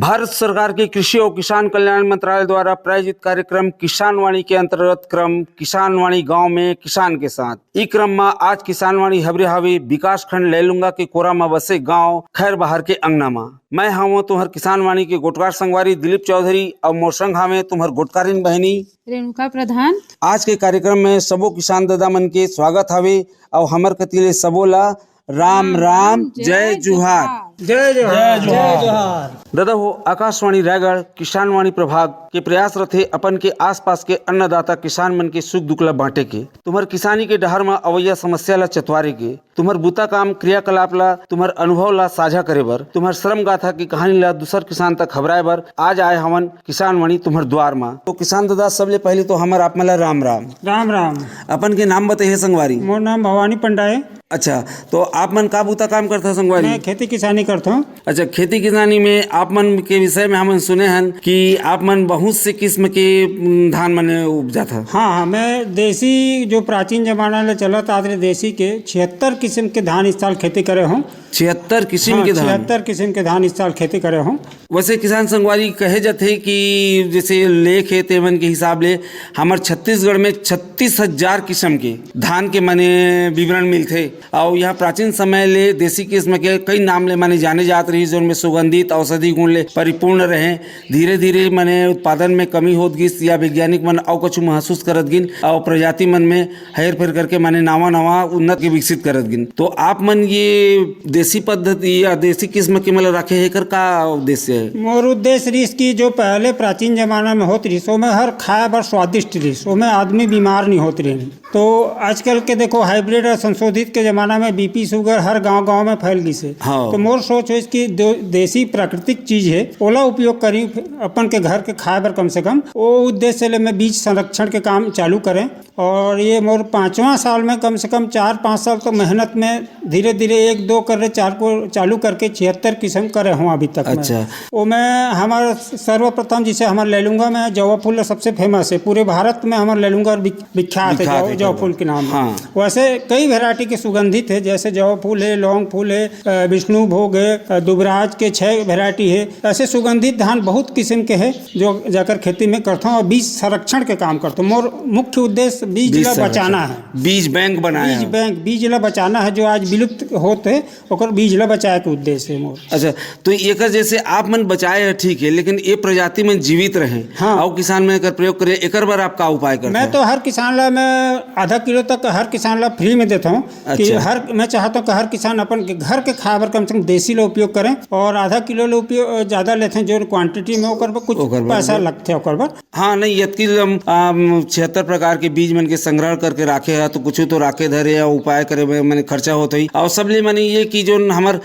भारत सरकार के कृषि और किसान कल्याण मंत्रालय द्वारा प्रायोजित कार्यक्रम किसान वाणी के अंतर्गत क्रम किसान वाणी गाँव में किसान के साथ ई क्रम में आज किसान वाणी हबरे हावी विकास खंड लेलुंगा के कोरा में बसे गाँव खैर बहार के अंगना में मैं हूँ तुम्हार किसान वाणी के गोटकार संगवारी दिलीप चौधरी और मोर संग हमें तुम्हार गोटकारीन बहनी रेणुका प्रधान। आज के कार्यक्रम में सबो किसान दादा मन के स्वागत हवे और हमर कतिले सबोला राम राम जय जुहार। जय जोहार जय जोहार। दादा हो आकाशवाणी रायगढ़ किसान वाणी प्रभाग के प्रयास रथे अपन के आसपास के अन्नदाता किसान मन के सुख दुख ला बांटे के तुम्हार किसानी के डहर में अवैया समस्या ला चतवारे के तुम्हार बुता काम क्रियाकलाप ला तुम्हार अनुभव ला साझा करे बर तुम्हार श्रम गाथा की कहानी ला दूसर किसान तक खबराए बर आज आए हमन किसान वाणी तुम्हार द्वार में। तो किसान दादा सबले पहले तो हमार आप मला राम राम। राम राम। अपन के नाम बताइए संगवारी। मोर नाम भवानी पंडा है। अच्छा, तो आप मन का बुता काम करता संगवारी? मैं खेती किसानी करता हूँ। अच्छा, खेती किसानी में आप मन के विषय में हम सुने हैं कि आप मन बहुत से किस्म के धान मन उपजा था। हाँ, मैं देसी जो प्राचीन जमाना में चला था देसी के 76 किस्म के धान इस साल खेती करे हूँ। 76 किस्म के धान? 76 किस्म के धान इस साल खेती करे हूँ। वैसे किसान संगवारी कहे जाते कि जैसे लेख है तेवन के हिसाब ले हमार छत्तीसगढ़ में 36,000 किस्म के धान के माने विवरण मिलते और यहाँ प्राचीन समय ले देसी किस्म के कई नाम ले माने जाने जात रही जो उनमें सुगंधित औषधि गुण ले परिपूर्ण रहे। धीरे धीरे माने उत्पादन में कमी होत गिस या वैज्ञानिक मन और कुछ महसूस करत गिन और प्रजाति मन में हेर फेर करके माने नवा नवा उन्नत के विकसित करत गिन। तो आप मन ये देसी पद्धति या देसी किस्म के मतलब रखे है कर का उद्देश्य है? मोर उद्देश्य रिस की जो पहले प्राचीन जमाना में होती रही सो में हर खाए बर स्वादिष्ट रही सो में आदमी बीमार नहीं होती रही। तो आजकल के देखो हाइब्रिड और संशोधित के जमाना में बीपी शुगर हर गांव में फैल गई से। हाँ। तो मोर सोच है इसकी देसी प्राकृतिक चीज है ओला उपयोग करी अपन के घर के खाए बर कम से कम वो उद्देश्य ले मैं बीज संरक्षण के काम चालू करें। और ये मोर 5वां साल में कम से कम 4-5 साल तो मेहनत में धीरे धीरे 1-2 कर रहे 4 को चालू करके 76 किस्म करे हूँ अभी तक। अच्छा। वो मैं हमारा सर्वप्रथम जिसे हमारे लेलुंगा में जवा फूल सबसे फेमस है पूरे भारत में। हमारे लेलुंगा विख्यात है जवा फूल के नाम। हाँ। वैसे कई वैरायटी के सुगंधित है जैसे जवा फूल है, लौंग फूल है, विष्णु भोग है, दुबराज के 6 वैरायटी है। ऐसे सुगंधित धान बहुत किस्म के है जो जाकर खेती में करता हूँ और बीज संरक्षण के काम करता हूँ। मोर मुख्य उद्देश्य बीज ला बचाना है। बीज बैंक बनाया बीज बैंक बीज ला बचाना है जो आज विलुप्त होते ओकर बीज ला बचाए के उद्देश्य है मोर। अच्छा, तो एक जैसे आप मन बचाए है ठीक है लेकिन ये प्रजाति में जीवित रहे। हाँ। और किसान में कर प्रयोग करे एक बार आप का उपाय करते मैं तो हर किसान ला मैं आधा किलो तक हर किसान ला फ्री में देता हूँ। कि अच्छा। मैं चाहता हूँ कि हर किसान अपन के घर के खाए बर कम से कम देसी ला उपयोग करें और आधा किलो ला उपयोग ज्यादा लेते हैं जो क्वांटिटी में ओकर कुछ पैसा लगते ओकर बर। हाँ, नहीं यदि 76 प्रकार के बीज मन के संग्रह करके राखे है तो कुछ तो राखे धरे या उपाय करे मैंने खर्चा होता ही और सबले माने ये कि जो हमार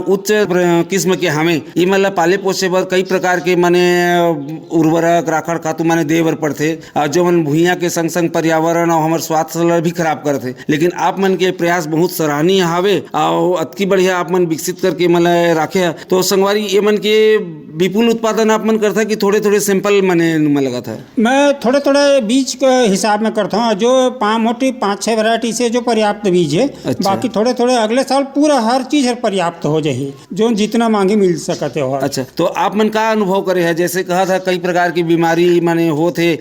उच्च किस्म के हमें ये मतलब पाले पोसे बर कई प्रकार के माने उर्वरक राखड़ खातू माने दे बर पड़ते जो मन भूइया के संग संग पर्यावरण और हमारे स्वास्थ्य ला भी खराब करते। लेकिन आप मन के प्रयास बहुत सराहनीय हवे और अतकी बढ़िया आप मन विकसित करके मतलब राखे है। तो संगवारी ये मन के विपुल उत्पादन आप मन करता कि थोड़े थोड़े सैंपल मने में लगा था? मैं थोड़े थोड़े बीज के हिसाब में करता हूँ जो 5-6 वैरायटी से जो पर्याप्त बीज है। अच्छा। बाकी थोड़े थोड़े अगले साल पूरा हर चीज पर्याप्त हो जाए जो जितना मांगी मिल सकते हो। अच्छा, तो आप मन का अनुभव करे है जैसे कहा था कई प्रकार की बीमारी माने होते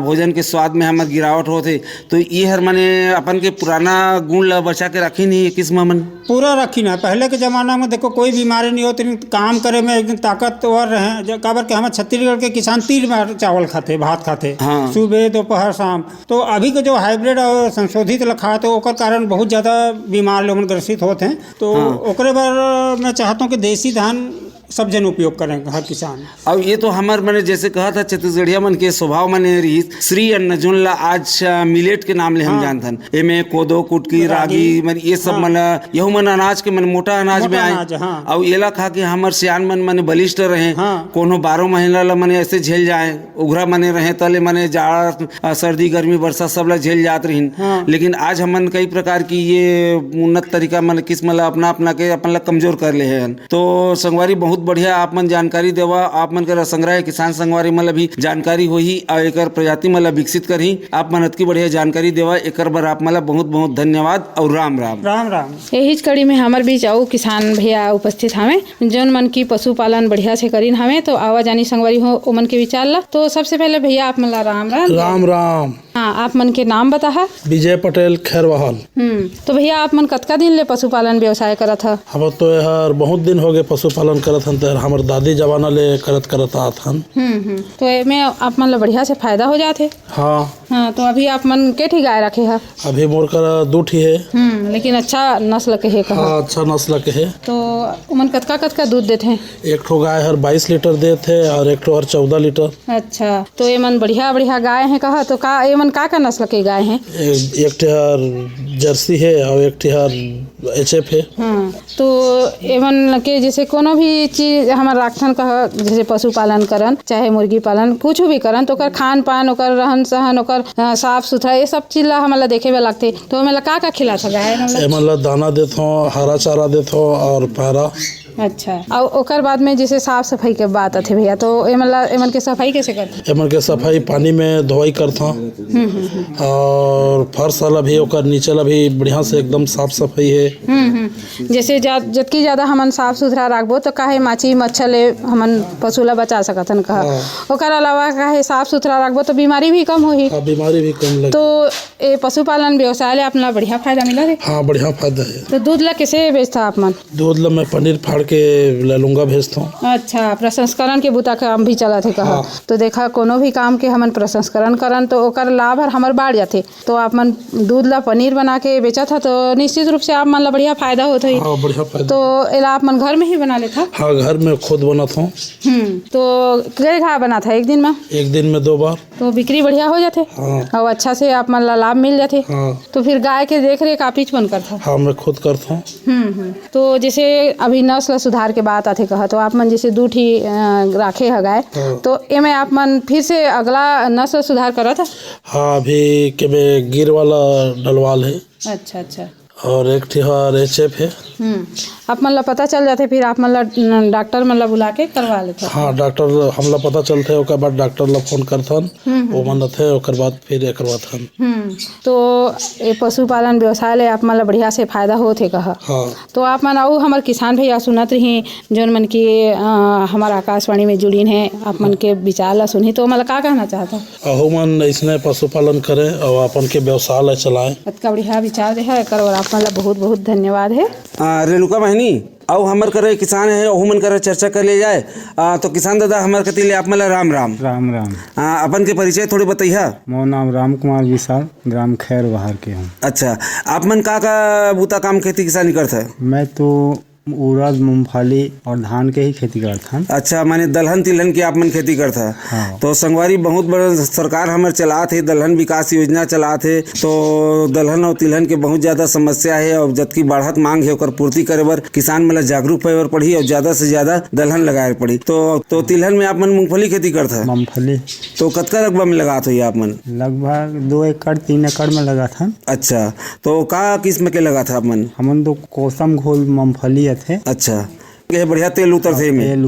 भोजन के स्वाद में हमार गिरावट होते तो ये हर माने अपन के पुराना गुण ला बचा के रखी नहीं किस्म मन पूरा रखी ना। पहले के जमाना में देखो कोई बीमारी नहीं होती काम करे में एकदम ताकतवर रहे काबर के हमारे छत्तीसगढ़ के किसान 3 बार चावल खाते भात खाते। हाँ। सुबह दोपहर शाम। तो अभी के जो हाइब्रिड और संशोधित लखा तो ओकर कारण बहुत ज्यादा बीमार लोग ग्रसित होते हैं। तो ओकरे बार मैं चाहता हूँ कि देसी धान सब जन उपयोग करेंगे हर किसान। अब ये तो हमार मैंने जैसे कहा था छत्तीसगढ़िया मन के स्वभाव माने रही श्री अन्न जोन ला आज मिलेट के नाम ले हम जानथन एमे कोदो कुटकी रागी मन ये सब मन यहू मन अनाज के मन मोटा अनाज में आए। हाँ। और एला खा के हमार सियान मन माने बलिष्ठ रहे। हाँ। कोनो 12 महीना ला माने ऐसे झेल जाए उघरा माने रहे तले माने जाड़ा सर्दी गर्मी वर्षा सब ला झेल जात रही। हाँ। लेकिन आज हमन कई प्रकार की ये उन्नत तरीका मन किस्म ला अपना के अपन ला कमजोर कर ले हैं। तो संगवारी बहुत बढ़िया आप मन जानकारी देवा। आप मन के संग्रह किसान संगवारी मतलब भी जानकारी होही और एकर प्रजाति मतलब विकसित करही। आप मन अतकी बढ़िया जानकारी देवा, एकर बर आप मतलब बहुत बहुत धन्यवाद और राम राम। राम राम। यही कड़ी में हमार बीच अउ किसान भैया उपस्थित हवे जौन मन की पशुपालन बढ़िया से करीन हवे। तो आवा जानी संगवारी हो ओमन के विचार ला। तो सबसे पहले भैया आप मन ला राम राम। राम राम। हाँ, आप मन के नाम बताहा। विजय पटेल खैरवाल। तो भैया आप मन कतका दिन ले पशुपालन व्यवसाय करत ह? हम तो यार बहुत दिन हो गए पशुपालन करत हन। तो हमार दादी जमाना ले करत आत हन। तो एमे आप मन ला बढ़िया से फायदा हो जाथे। हाँ, तो अभी आप मन के ठी गाय रखे है? अभी मोर कर 2 ठी है। लेकिन अच्छा नस्ल के है कहा? हाँ, अच्छा नस्ल के है। तो उमन कतका दूध देते हैं? एक ठो गाय हर 22 लीटर देते है और एक ठो हर 14 लीटर। अच्छा, तो एमन बढ़िया बढ़िया गाय हैं कहा? तो का एमन का नस्ल के गाय हैं? एक ठे हर जर्सी है और एक ठे हर HF है। तो एमन के जैसे कोनो भी चीज हमार राखन कहा, जैसे पशुपालन करन चाहे मुर्गी पालन कुछ भी करन तो ओकर खान पान, ओकर रहन सहन, ओकर साफ सुथरा ये सब चीज ला हमला देखे में लगते। तो हमें का खिलाता गाय? एमन ला दाना देथो, हरा चारा देथो और पैरा। अच्छा, और ओकर बाद में जैसे साफ सफाई के बात आते भैया, तो एमन के सफाई कैसे करते? एमन के सफाई पानी में धोई करता और फर्श वाला भी ओकर नीचे ला भी बढ़िया से एकदम साफ सफाई है। जैसे जतकी ज्यादा हमन साफ सुथरा रखबो तो काहे माछी मच्छर ले हमन पशु ला बचा सकथन कहा। ओकर अलावा काहे साफ सुथरा रखबो तो बीमारी भी कम होही। बीमारी भी कम लगे। तो ये पशुपालन व्यवसाय ले अपना बढ़िया फायदा मिला है। हाँ, बढ़िया फायदा है। तो दूध ला कैसे बेचता आप मन? दूध ला मैं पनीर फाड़ के लूंगा भेजता हूँ। अच्छा, प्रसंस्करण के बुता काम भी चला थे कहा। तो देखा कोनो भी काम के हमन प्रसंस्करण करन तो ओकर लाभ हर हमर बढ़ जाते। तो आप मन दूध ला पनीर बना के बेचा था तो निश्चित रूप से आप मन ला बढ़िया फायदा होता है। हाँ, बढ़िया फायदा। तो एला आप मन घर में ही बना लेता? हाँ, घर में खुद बनाता हूँ। तो कई घा बना था एक दिन में? एक दिन में 2 बार। तो बिक्री बढ़िया हो जाते। और अच्छा से आप मन ला लाभ मिल जाते। तो फिर गाय के देख रेख आप ही बन करता? हाँ, मैं खुद करता हूँ। तो जैसे अभी नस्ल सुधार के बात आते कहा, तो आप मन जैसे 2 ठी राखे है गाय, तो एमे आप मन फिर से अगला नस्ल सुधार करा था? हाँ, अभी के में गिर वाला डलवाल है। अच्छा। और एक ठी हर HF है। आप मन ला पता चल जाते फिर आप मन ला डॉक्टर मन ला बुला के करवा लेते? हाँ, डॉक्टर हमला पता चलते ओकर बाद डॉक्टर ला फोन करथन, वो मन थे ओकर बाद फिर करवाथन। तो ये पशुपालन व्यवसाय ले आप मन ला बढ़िया से फायदा होथे कहा। हाँ। तो आप मन अउ हमार किसान भैया सुनत रही जौन मन की हमार आकाशवाणी में जुड़ीन है, आप मन के विचार ला सुनी तो मतलब का कहना चाहता? अहू मन इसने पशुपालन करे और अपन के व्यवसाय ला चलाए। इतना बढ़िया विचार दे है और आप मन ला बहुत बहुत धन्यवाद है। रेणुका बहनी और हमर करे किसान है ओहू मन करे चर्चा कर ले जाए। तो किसान दादा हमार कति ले आप मन ला राम राम। राम राम। अपन के परिचय थोड़ी बताइए। मोर नाम राम कुमार विशाल, ग्राम खैरवाल के हूँ। अच्छा, आप मन का बूता काम खेती किसानी करते हैं? मैं तो उड़द, मूंगफली और धान के ही खेती करता हूँ। अच्छा, माने दलहन तिलहन की आप मन खेती करता है। हाँ। तो संगवारी बहुत बड़ा सरकार हमारे चलाते है, दलहन विकास योजना चलाते है। तो दलहन और तिलहन के बहुत ज्यादा समस्या है और जबकि बढ़त मांग है ओकर पूर्ति करे बर किसान मतलब जागरूक होए पड़ी और ज्यादा से ज्यादा दलहन लगाए पड़ी। तो तिलहन में आप मन मूंगफली खेती करता है? मूंगफली तो कतका रकबा में लगात हो आप मन? लगभग 2 एकड़ 3 एकड़ में लगा था। अच्छा, तो का किस्म के लगा था आप मन? हमन तो कोसम घोल मूंगफली थे। अच्छा, ये बढ़िया तेल उतरते में? तेल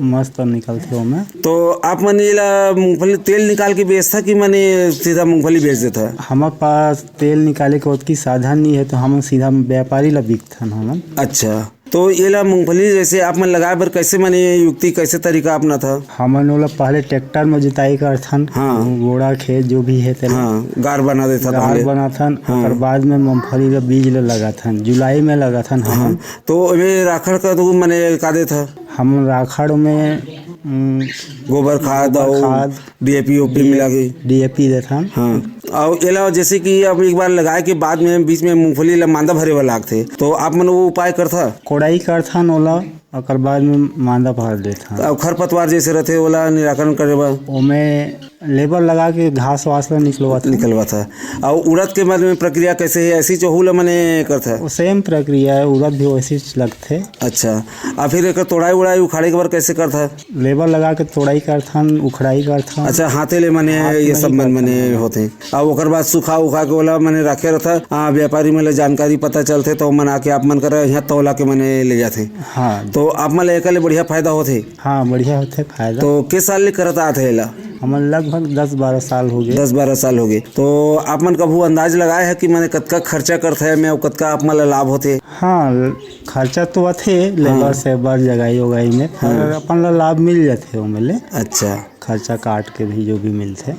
मस्त निकलते हो में। तो आप मन ये मूंगफली तेल निकाल के बेचता कि मैंने सीधा मूंगफली बेच देता है? हमारे पास तेल निकाले के उतनी साधन नहीं है तो हम सीधा व्यापारी ला बिकथन हमन। अच्छा, तो ये ला मूंगफली जैसे आप मन लगाए बर कैसे माने युक्ति कैसे तरीका अपना था? हमन ओला पहले ट्रैक्टर में जुताई करथन। हाँ। गोड़ा खेत जो भी है तेल गार बना देता गार बनाथन। और बाद में मूंगफली का बीज ले लगाथन, जुलाई में लगाथन हमन। तो ये राखड़ का तो मैंने का देता? हम राखड़ में गोबर खाद और DAP मिला के DAP देथन। हाँ, और ये जैसे कि अब एक बार लगाए के बाद में बीच में मूंगफली ला मांदा भरे वाला लगते, तो आप मन वो उपाय करता? कोड़ाई करथन ओला, और बाद में मांदा भर देथन। और खरपतवार जैसे रहते ओला निराकरण करे बर ओमे लेबर लगा के घास वास ला निकलवा था। और उड़द के बाद में प्रक्रिया कैसे है? ऐसी चहू ला मैंने करता है? सेम प्रक्रिया है, उड़द भी वैसी लगते। अच्छा, और फिर एक तोड़ाई उड़ाई उखाड़े के बार कैसे करता है? लेबर लगा के तोड़ाई करथन, उखड़ाई करथन। अच्छा, हाथे ले मने ये सब मन मने होते। और ओकर बाद सुखा उखा के ओला मैंने रखे रहता व्यापारी मन ले जानकारी पता चलते तो मन आके आप मन कर यहाँ तौला के मैंने ले जाते। हाँ तो आप मन ले एकले बढ़िया फायदा होते। हाँ बढ़िया होते फायदा। तो किस साल ले करता आते एला? हमारे लगभग 10-12 साल हो गए। 10-12 साल हो गए। तो आप मन कभू अंदाज लगाए है कि मैंने कतका खर्चा करता है मैं कतका आप मन लाभ होते? हाँ खर्चा तो आते लेबर से बर जगाई उगाई में अपन ला लाभ मिल जाते हो मिले। अच्छा खर्चा काट के भी जो भी मिलते।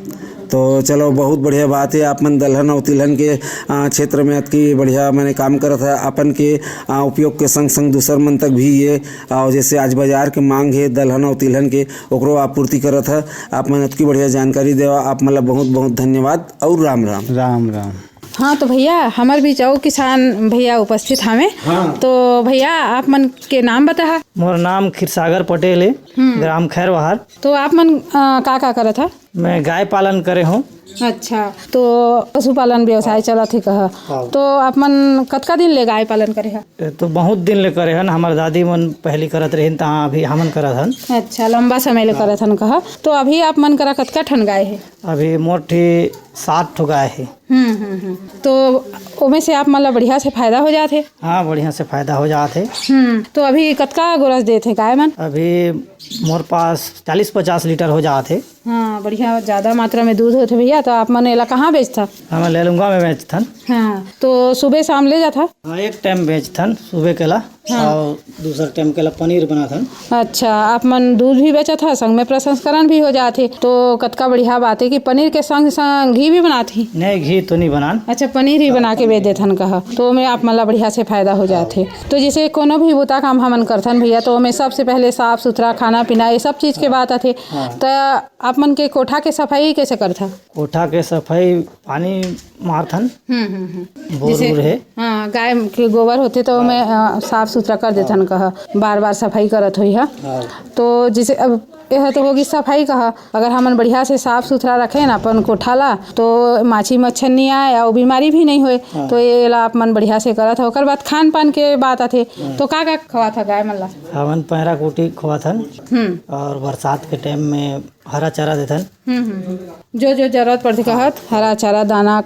तो चलो बहुत बढ़िया बात है। आप मन दलहन और तिलहन के क्षेत्र में अतकी बढ़िया मैंने काम करत है अपन के उपयोग के संग संग दूसर मन तक भी ये और जैसे आज बाजार के मांग है दलहन और तिलहन के ओकरो आपूर्ति करत है। आप मन अतकी बढ़िया जानकारी देवा आप मतलब बहुत बहुत धन्यवाद और राम राम। राम राम। हाँ तो भैया हमार भी जाओ किसान भैया उपस्थित हमें। तो भैया आप मन के नाम बता। मोर नाम खीरसागर पटेल है, ग्राम खैरबहार। तो आप मन का करत था? मैं गाय पालन करे हूँ। अच्छा तो पशुपालन व्यवसाय चला थी कहा। तो आप मन कतका दिन ले गाय पालन करे है? तो बहुत दिन ले करे हन, हमार दादी मन पहली करत रही तहाँ अभी हमन करत हन। अच्छा लंबा समय ले करत हन कहा। तो अभी आप मन करा कतका ठन गाय है? अभी मोटी 7 ठो गाय है। तो ओमे से आप मतलब बढ़िया से फायदा हो जाते? हाँ बढ़िया से फायदा हो जाते। तो अभी कतका गोरस देते गाय मन? अभी मोर पास 40-50 लीटर हो जाते। हाँ बढ़िया ज्यादा मात्रा में दूध होते भैया। तो आप मन एला कहाँ बेचता? हम लेलुंगा में बेचथन। हाँ तो सुबह शाम ले जाता? हाँ एक टाइम बेचथन सुबह केला और दूसरा टाइम केला पनीर बनाथन। अच्छा आप मन दूध भी बेचा था संग में प्रसंस्करण भी हो जाते। तो कतका बढ़िया बात है कि पनीर के संग संग घी भी बनाती? नहीं घी तो नहीं बनान। अच्छा पनीर ही बना के बेच देथन कहा। तो में आप मतलब बढ़िया से फायदा हो जाते। तो जैसे कोनो भी बुता काम हमन करथन भैया तो में सबसे पहले साफ सुथरा खाना पीना ये सब चीज के बात आथे। तो आप मन के कोठा के सफाई कैसे करथा? कोठा के सफाई पानी मारथन। बोर है। हाँ गाय के गोबर होते तो मैं साफ सुथरा कर देथन कहा। बार बार सफाई करत हुई है। तो जैसे अब यह तो होगी सफाई कहा। अगर हमन बढ़िया से साफ सुथरा रखे ना अपन कोठाला तो माछी मच्छर नहीं आए और बीमारी भी नहीं होए। तो ये ला आप मन बढ़िया से करत हो। ओकर बाद खान पान के बात आथे तो का खवा था गाय मन ला? हमन पैरा कुटी खवाथन और बरसात के टाइम में हरा चारा देथन। जो जो जरूरत पड़ती कहत हरा चारा दाना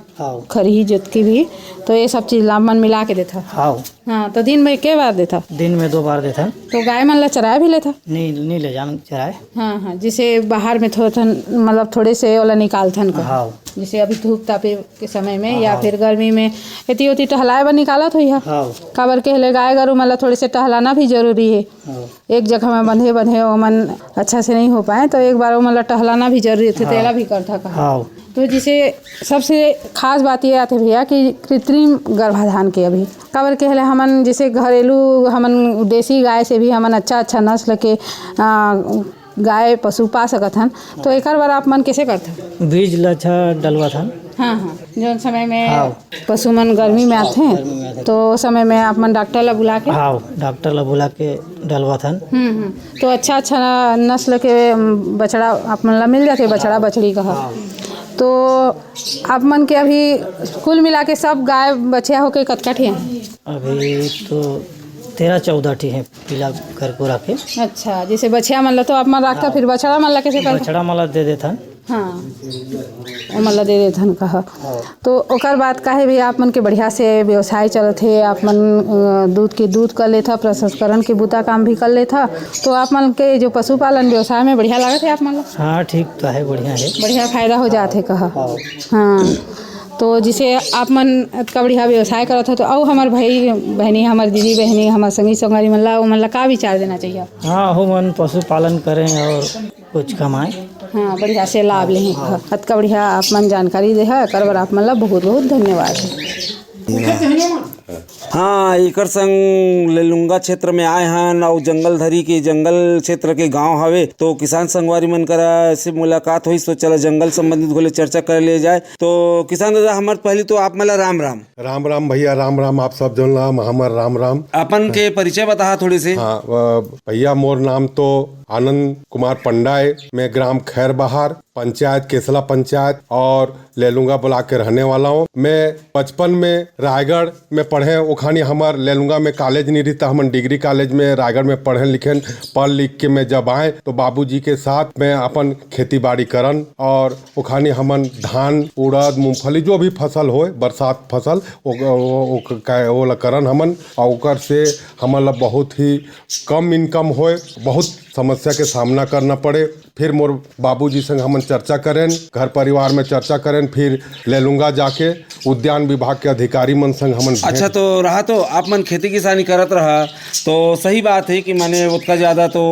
खरी जोतकी भी तो ये सब चीज ला मन मिला के देता। हाँ तो दिन में के बार देता? दिन में 2 बार देथन। तो गाय मन ला चराया भी लेता? नहीं ले जान चराए। हाँ जिसे बाहर में थोड़न मतलब थोड़े से ओला निकालथन का। जैसे अभी धूप तापे के समय में या फिर गर्मी में एती ओती टहलाए बर निकालत हुई है। काबर के hele गाय गरु मतलब थोड़े से टहलाना भी जरूरी है। एक जगह में बंधे ओमन अच्छा से नहीं हो पाए तो एक बार मतलब टहलाना भी जरूरी थे। तेला भी करता कहा। तो जिसे सबसे खास बात ये आती भैया कि कृत्रिम गर्भाधान के अभी काबर के hele हमन जैसे घरेलू हमन देसी गाय से भी हमन अच्छा नस्ल के गाय पशु पा सकत हन। तो एक बार आप मन कैसे करते? बीज लच्छा डलवा था। हाँ जो समय में पशु मन गर्मी में आते हैं तो समय में आप मन डॉक्टर ला बुला के डॉक्टर ला बुला के डलवा था। तो अच्छा नस्ल के बछड़ा आप मन ला मिल जाते बछड़ा बछड़ी कहा। तो आप मन के अभी कुल मिला के सब गाय बछिया होके कतका ठी हैं? अभी तो 13-14 ठी है पीला कर को रखे। अच्छा जैसे बछिया मन ला तो आप मन रखता फिर बछड़ा मन ला कैसे करता? बछड़ा मन ला दे देथन। हाँ वो मन ला दे देथन कहा। तो ओकर बात काहे भी आप मन के बढ़िया से व्यवसाय चलत है। आप मन दूध कर लेथा प्रसंस्करण के बूता काम भी कर लेथा। तो आप मन के जो पशुपालन व्यवसाय में बढ़िया लागत है आप मन ला? हाँ ठीक तो है बढ़िया है। बढ़िया फायदा हो जाते कहा। हाँ तो जिसे आप मन का बढ़िया व्यवसाय करत हो तो और हमार भाई बहनी हमार दीदी बहनी हमार संगी संगवारी मन ला का विचार देना चाहिए? हाँ हो मन पशुपालन करें और कुछ कमाएं। हाँ बढ़िया से लाभ लें। अतका बढ़िया आप मन जानकारी दे है कर बर आप मन ला बहुत बहुत धन्यवाद है। हाँ एकर संग लेलुंगा क्षेत्र में आए हन और जंगल धरी के जंगल क्षेत्र के गांव हवे। तो किसान संगवारी मन करा से मुलाकात हुई तो चला जंगल संबंधित घोले चर्चा कर ले जाए। तो किसान दादा हमार पहले तो आप मला राम राम भैया राम राम। आप सब जन ला हमार राम राम। अपन के परिचय बता थोड़ी से। हाँ भैया मोर नाम तो आनंद कुमार पंडा है। मैं ग्राम खैरबहार पंचायत केसला पंचायत और लेलुंगा ब्लॉक के रहने वाला हूँ। मैं बचपन में रायगढ़ में पढ़े, ओखानी हमार लेलुंगा में कॉलेज नहीं रहता, हम डिग्री कॉलेज में रायगढ़ में पढ़े लिखे, पढ़ लिख के मैं जब आए तो बाबूजी के साथ मैं अपन खेती बाड़ी करन और ओखानी हमन धान उड़द मूंगफली जो भी फसल होए बरसात फसल वो करन हमन, और ओकर से हमन ला बहुत ही कम इनकम होए, बहुत समस्या के सामना करना पड़े। फिर मोर बाबूजी संग हमन चर्चा करें, घर परिवार में चर्चा करें, फिर लेलुंगा जाके उद्यान विभाग के अधिकारी मन संग हमन अच्छा तो रहा तो आप मन खेती किसानी करत रहा तो सही बात है कि माने उतना ज़्यादा तो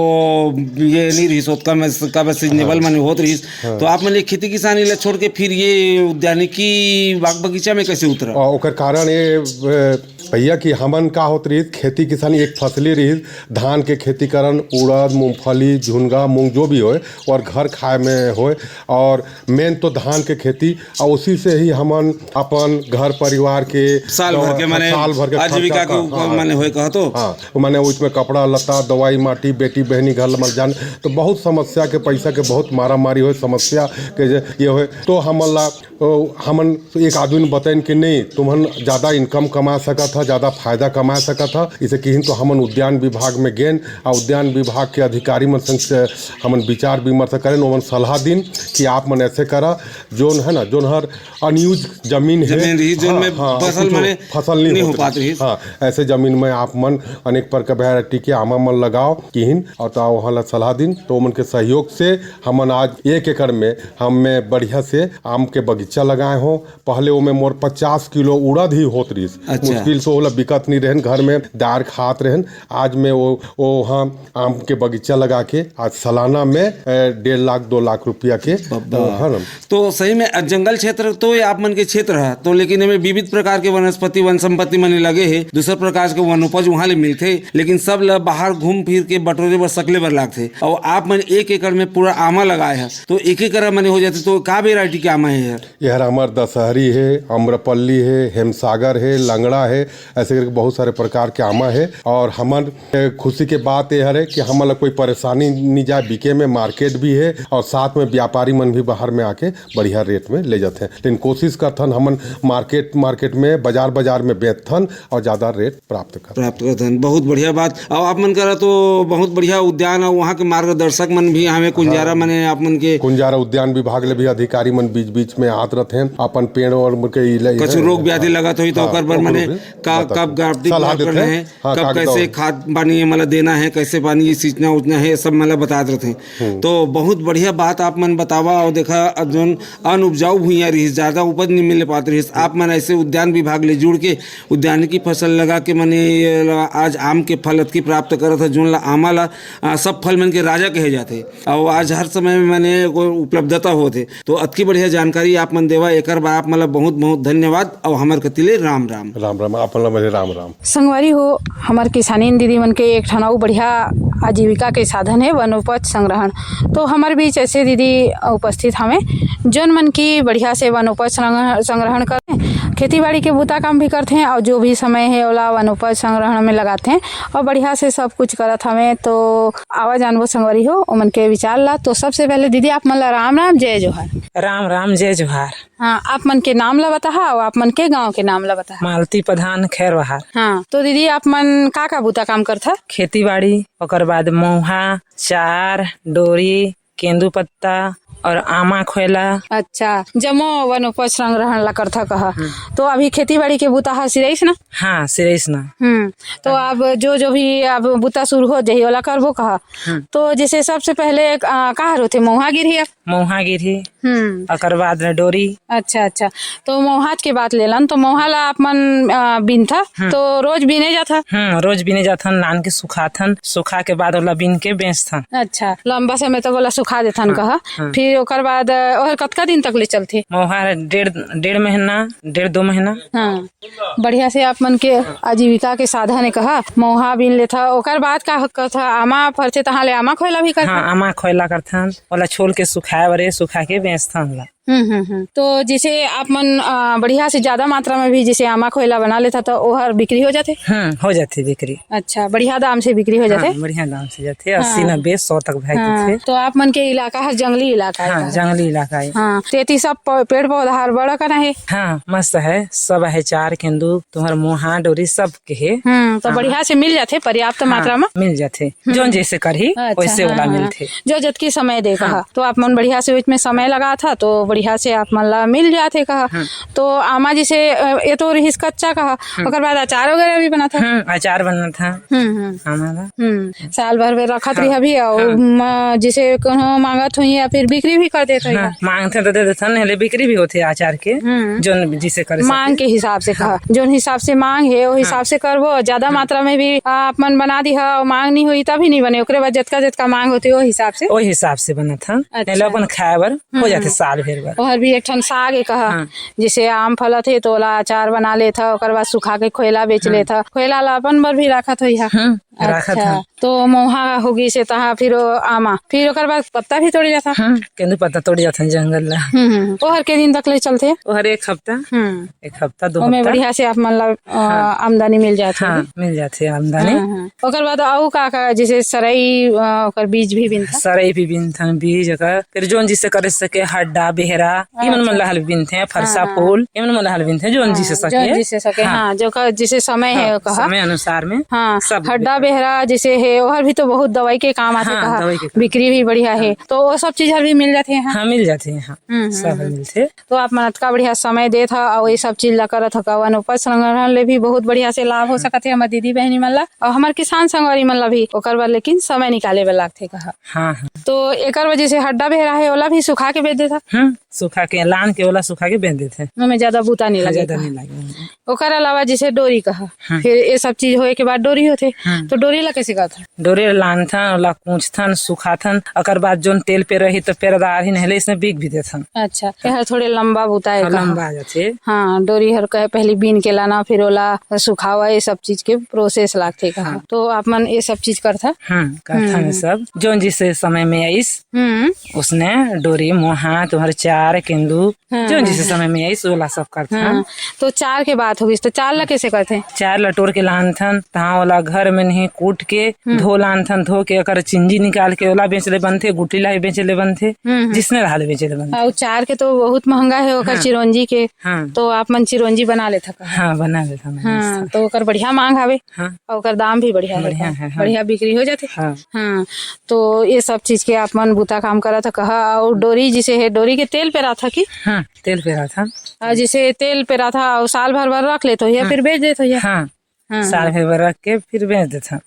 ये नहीं रही उतना में कब सीजनेबल माने होत रही तो आप मन खेती किसानी ला छोड़ के फिर ये उद्यानिकी बाग बगीचा में कैसे उतरा? ओकर कारण ये भैया कि हमन का होत रही खेती किसानी एक फसली रही, धान के खेती करन, उड़द मूंगफली झुनगा मूंग जो भी होए और घर खाए में होए, और मेन तो धान के खेती, और उसी से ही हमन अपन घर परिवार के साल भर के आजीविका के माने होए कहा तो हाँ माने उसमें कपड़ा लता दवाई माटी बेटी बहनी घर मर जान तो बहुत समस्या के पैसा के बहुत मारा मारी हो समस्या के ये हो तो हमन एक आदमी बताइन कि नहीं तुमन ज़्यादा इनकम कमा सका था, ज़्यादा फायदा कमा सका था, इसे कहीं तो हमन उद्यान विभाग में गेन और उद्यान विभाग के अधिकारी मन संग से हमन विचार विमर्श करें, उमन सलाह दिन कि आप मन ऐसे करा जोन है ना जोन हर अनयूज जमीन है फसल नहीं हो पाती, हाँ ऐसे जमीन में आप मन अनेक प्रकार वैरायटी के आमा मन लगाओ किहिन और तो वहाँ सलाह दिन तो उमन के सहयोग से हमन आज 1 एकड़ में हमें बढ़िया से आम के बगीचा लगाए हो। पहले वो में मोर 50 किलो उड़द ही होत रही, मुश्किल से होला बिकत नहीं रहन, घर में दार खात रहन। आज में वो वहाँ आम के बगीचा लगा के आज सालाना में 1.5 लाख 2 लाख रुपया के तो सही में जंगल क्षेत्र तो आप मन के क्षेत्र है तो लेकिन हमें विविध प्रकार के वनस्पति वन संपत्ति मन लगे है, दूसरे प्रकार के वनोपज वहाँ ले मिलते, लेकिन सब ल बाहर घूम फिर के बटोरे बर सकले बर लागते, और आप मन 1 एकड़ में पूरा आमा लगाए है तो 1 एकड़ मैंने हो जाते तो का वेरायटी के आमा है यार? हमार दशहरी है, अम्रपल्ली है, हेमसागर है, लंगड़ा है, ऐसे करके बहुत सारे प्रकार के आमा है। और हमन खुशी के बात यह है कि हमारा कोई परेशानी नहीं जाए, बिके में मार्केट भी है और साथ में व्यापारी मन भी बाहर में आके बढ़िया रेट में ले जाते हैं, लेकिन कोशिश करथन हमन मार्केट में बाजार में बेचथन और ज़्यादा रेट प्राप्त करथन। बहुत बढ़िया बात। और आप मन करा तो बहुत बढ़िया उद्यान और वहाँ के मार्गदर्शक मन भी हमें कुंजारा मने आप मन के कुंजारा उद्यान विभाग ले भी अधिकारी मन बीच में आत रहते हैं, अपन पेड़ और कुछ रोग व्याधि लगत हुई तो ओकर पर मने कब गार्डिंग करना है, कब कैसे खाद पानी मतलब देना है, कैसे पानी सींचना उतना है, सब मतलब बता देते हैं। तो बहुत बढ़िया बात आप मन बतावा। और देखा जोन अनउपजाऊ भूइयां रही, ज्यादा उपज नहीं मिल पाते रही, आप मन ऐसे उद्यान विभाग ले जुड़ के उद्यानिकी फसल लगा के मने आज आम के फल अतकी प्राप्त करत है, जोन ला आमा ला सब फल मन के राजा कहे जाते और आज हर समय में मैंने उपलब्धता होते। तो अतकी बढ़िया जानकारी आप मन देवा, एक बार आप मतलब बहुत बहुत धन्यवाद। और हमार कतिले राम राम राम राम आप राम राम संगवारी हो। हमार किसानी दीदी मन के एक ठनाऊ बढ़िया आजीविका के साधन है वनोपज संग्रहण। तो हमारे बीच ऐसे दीदी उपस्थित हमें जौन मन की बढ़िया से वनोपज संग्रहण करते हैं, खेती बाड़ी के बूता काम भी करते हैं और जो भी समय है ओला वनोपज संग्रहण में लगाते हैं और बढ़िया से सब कुछ करत हमें। तो आवाज जानबो संगवारी हो उमन के विचार ला। तो सबसे पहले दीदी आप मन ला राम राम जय जोहार। राम राम जय जोहार। हाँ, आप मन के नाम ला बताहा और आप मन के गांव के नाम ला बताहा। मालती प्रधान खैर बहार। हाँ, तो दीदी आप मन का बूता काम करता? खेती बाड़ी, ओकर बाद महुआ, चार, डोरी, केंदू पत्ता और आमा खोला। अच्छा, जमो वनोपज संग्रहण ला करता कहा। तो अभी खेती बाड़ी के बूता हा सिरैस ना? हाँ सिरैस ना। तो अब जो भी अब बूता शुरू हो जाही वाला करबो कहा। तो जैसे सबसे पहले कहाँ होते महुआ गिरही? महुआ गिरही ओकर बाद डोरी। अच्छा, तो महुआ के बात लेलन तो महुआ ला आप मन बीनथा तो रोज बीने जाथा? रोज बीने जाथन, लान के सुखाथन, सुखा के बाद ओला बीन के बेचथन। अच्छा, लंबा समय तक ओला सुखा देथन कहा। फिर ओकर बाद और कतका दिन तक ले चलथे महुआ? 1.5 महीना 1.5-2 महीना। हाँ, बढ़िया से आप मन के आजीविका के साधन है कहा। महुआ बीन लेथा, ओकर बाद का कथा आमा फरथे तहाँ ले आमा खोला भी करथा? हाँ, आमा खोला करथन, ओला छोल के सुखाए बरे सुखा के बेचथन ला। तो जैसे आप मन बढ़िया से ज्यादा मात्रा में भी जैसे आमा खोला बना लेता तो ओहर बिक्री हो जाते। हो जाती बिक्री। अच्छा, बढ़िया दाम से बिक्री हो जाते। बढ़िया दाम से जाते 80-90-100 तक भागते थे। तो आप मन के इलाका है जंगली इलाका है। जंगली इलाका है। हाँ, तेती सब पेड़ पौधा हर बड़ा का है। हाँ, मस्त है, सब है, चार केंदू तुम्हार मुहा डोरी सब के है। तो बढ़िया से मिल जाते पर्याप्त मात्रा में मिल जाते, जो जैसे करही वैसे वाला मिलते, जो जतकी समय दे कहा। तो आप मन बढ़िया से उसमें समय लगा था तो बढ़िया से आप मन ला मिल जाते कहा। तो आमा जैसे ये तो रही कच्चा कहा, ओकर बाद अचार वगैरह भी बना था। अचार बना था हमारा। साल भर में रखत रही अभी और जैसे कोनो मांगत हुई या फिर बिक्री भी कर देते हैं। मांगते तो दे देते हैं, बिक्री भी होती है अचार के, जो जिसे कर मांग के हिसाब से कहा, जो हिसाब से मांग है वो हिसाब से करबो। ज्यादा मात्रा में भी आप मन बना दी है और मांग नहीं हुई तभी नहीं बने, ओकरे बाद जतका मांग होती है वो हिसाब से बना था। अपन खाए बर हो जाते साल भर बर। और भी एक ठन साग कहा, जैसे आम फलत है तो ओला अचार बना ले था, ओकर बाद सुखा के खोला बेच ले था। खोला ला अपन बर भी रखत हुई है। अच्छा, तो मोहा होगी से तहा फिर आमा, फिर ओकर बाद पत्ता भी तोड़ जाता। केंदू पत्ता तोड़ जाता जंगल ला। ओहर के दिन तक ले चलते। ओहर एक हफ्ता 2 हफ्ता बढ़िया से आप मन आमदनी मिल जाती है। मिल जाती है आमदनी। ओकर बाद आउ का जैसे सरई ओकर बीज भी बिनता। सरई भी बिनता बीज ओकर, फिर जोन जिसे कर सके हड्डा बेहरा इमन मन ला हल बिनते हैं, फरसा फूल इमन मन ला हल बिनते हैं, जोन जिसे सके। हाँ, जो जिसे समय है कहा, समय अनुसार में। हाँ, हड्डा बेहरा जैसे है ओहर भी तो बहुत दवाई के काम आते कहा, बिक्री भी बढ़िया है। तो वो सब चीज भी मिल जाते हैं। हाँ, मिल जाते हैं, सब मिलते। तो आप मन का बढ़िया समय दे था और ये सब चीज ला करत हवन। उपज संग्रहण ले भी बहुत बढ़िया से लाभ हो सकते है हमार दीदी बहनी मन ला और हमार किसान संगवारी मन ला भी। ओकर बाद लेकिन समय निकाले वाला लगते कहा। तो एक वजह से हड्डा बेहरा है ओला भी सुखा के बेच देता। सुखा के लान के ओला सुखा के बेच देते, उनमें ज्यादा बूता नहीं लगे। ओकर अलावा जैसे डोरी कहा, फिर ये सब चीज होए के बाद डोरी होते। तो डोरी ला कैसे करता? डोरी लान था ओला कूचथन सुखाथन, अकर बाद जोन तेल पे रही तो पेरदार ही नहले इसमें बीग भी देथन। अच्छा, यह थोड़े लंबा बूता है, लंबा जाते। हाँ, डोरी हर कहे पहले बीन के लाना, फिर ओला सुखावा, ये सब चीज के प्रोसेस लागते कहा। तो आप मन ये सब चीज करता। करता सब जोन जिसे समय में आईस उसने डोरी मोहा तुम्हारे चार केंदू जो जिसे समय में आई सोला सब करता। तो चार के बात होगी तो चार ला कैसे करते? चार लटोर के लानथन तहाँ वाला घर में नहीं कूट के धो लानथन, धो के अकर चिंजी निकाल के ओला बेच ले बनथे, गुटी ला बेच ले बनथे, जिसने रहा बेच ले बनथे। और चार के तो बहुत महंगा है ओकर चिरौंजी के। तो आप मन चिरौंजी बना लेता? हाँ, बना लेता। हाँ, तो ओकर बढ़िया मांग हवे और ओकर दाम भी बढ़िया है, बढ़िया बिक्री हो जाते। हाँ, तो ये सब चीज के आप मन बूता काम करा था कहा। और डोरी जिसे है डोरी के तेल पे रहा था कि? हाँ, तेल पे रहा था। जिसे तेल पे रहा था और साल भर रख ले तो या फिर बेच देते हो? हाँ, साल भर रख के फिर बेच देता।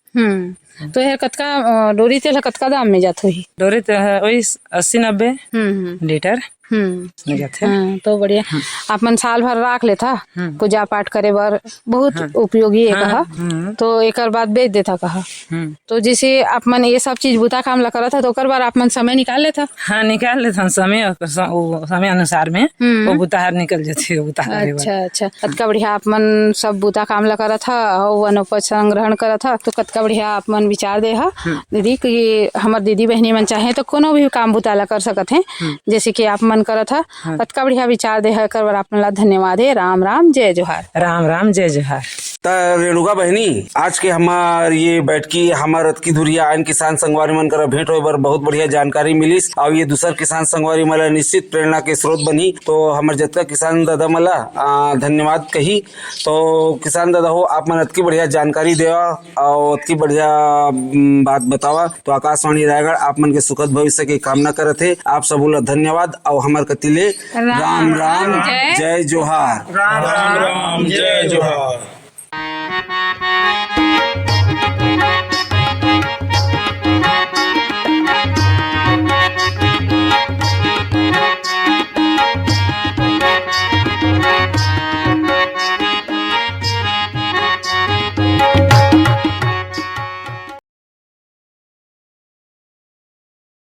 तो यह कतका डोरी तेल कतका दाम में जात होही? डोरी तो है वही 80-90 लीटर तो बढ़िया। आप मन साल भर रख लेता पूजा पाठ करे बर, बहुत उपयोगी है कहा। तो एक बाद बेच देता कहा। तो जैसे आप मन ये सब चीज बूता काम ला करा था तो ओकर बार आप मन समय निकाल लेता? हाँ, निकाल लेता समय अनुसार में वो बूता हर निकल जाते बूता। अच्छा, कतका बढ़िया आप मन सब बूता काम ला करा था और वन उपज संग्रहण करा था। तो कतका बढ़िया आप मन विचार दे हा दीदी कि हमार दीदी बहनी मन चाहे तो कोनो भी काम बूता ला कर सकत है जैसे कि आप करा था। कतका बढ़िया विचार दे है कर आप ला धन्यवाद है। राम राम जय जोहार। राम राम जय जोहार। रेणुका बहनी, आज के हमार ये बैठकी हमार की धुरिया आयन किसान संगवारी मन करा भेंट होए बर बहुत बढ़िया जानकारी मिलिस और ये दूसर किसान संगवारी मला निश्चित प्रेरणा के स्रोत बनी। तो हमार जतका किसान दादा मला धन्यवाद कही। तो किसान दादा हो, आप मन अतकी बढ़िया जानकारी देवा और अतकी बढ़िया बात बतावा। तो आकाशवाणी रायगढ़ आप मन के सुखद भविष्य की कामना करत है। आप सबो ला धन्यवाद और हमार कतिले राम राम जय जोहार। राम राम जय जोहार।